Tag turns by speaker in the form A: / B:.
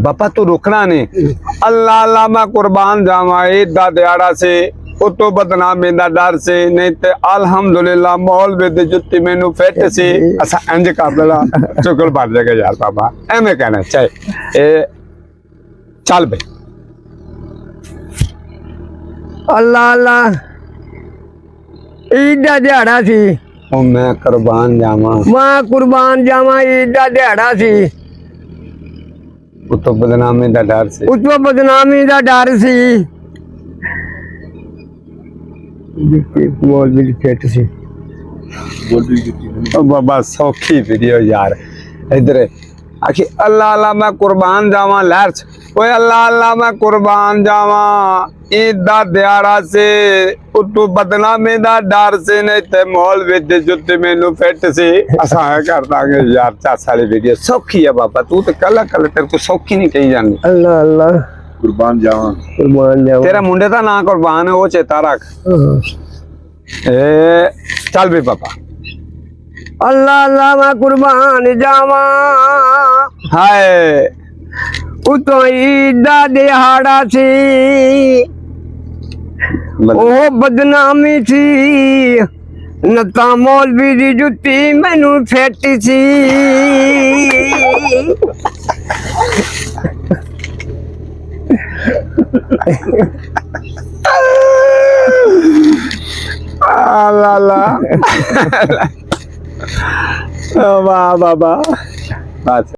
A: बापा तू रुकना नहीं। अल्लाह अल्लाह मैं कुर्बान जावा ईद दा दिहाड़ा से उतो बदनामी दा डर से नहीं ते अल्हम्दुलिल्लाह मौलवी दी जुत्ती मैनू फिट सी असा इंज कर देना चुगल बन जाएगा यार बाबा एवें कहना चाहे ए चल बे
B: अल्लाह अल्लाह ईद दा दिहाड़ा सी
A: ओ मैं कुर्बान जावा
B: मैं कुर्बान जावा ईद दा दिहाड़ा सी
A: उतो बदनामी दा डर से
B: उतो बदनामी दा डर सी मौलवी फिट सी
A: ओ बाबा सौखी वीडियो यार इधर आखी अल्लाह अल्लाह मैं कुर्बान जावा लहर ओए अल्लाह अल्लाह मैं कुर्बान जावा ईद दा दिहाड़ा से उतो बदनामी दा डर से नहीं ते मौलवी दी जुत्ती मैनू फिट सी असा कर दांगे यार चास वाली वीडियो सौखी है बाबा तू तो कल तेरे को सौखी नहीं कही जानी
B: अल्लाह अल्लाह
C: कुर्बान जावा
A: तेरा मुंडे दा ना कुर्बान है वो चेता रख ए चल भी पापा
B: अल्लाह अल्लाह मैं कुर्बान जावा
A: हाय
B: उतो ईद दा दिहाड़ा सी ओ बदनामी सी नता मौलवी दी जुत्ती मैनू फिट सी
A: ला ला वाह बाबा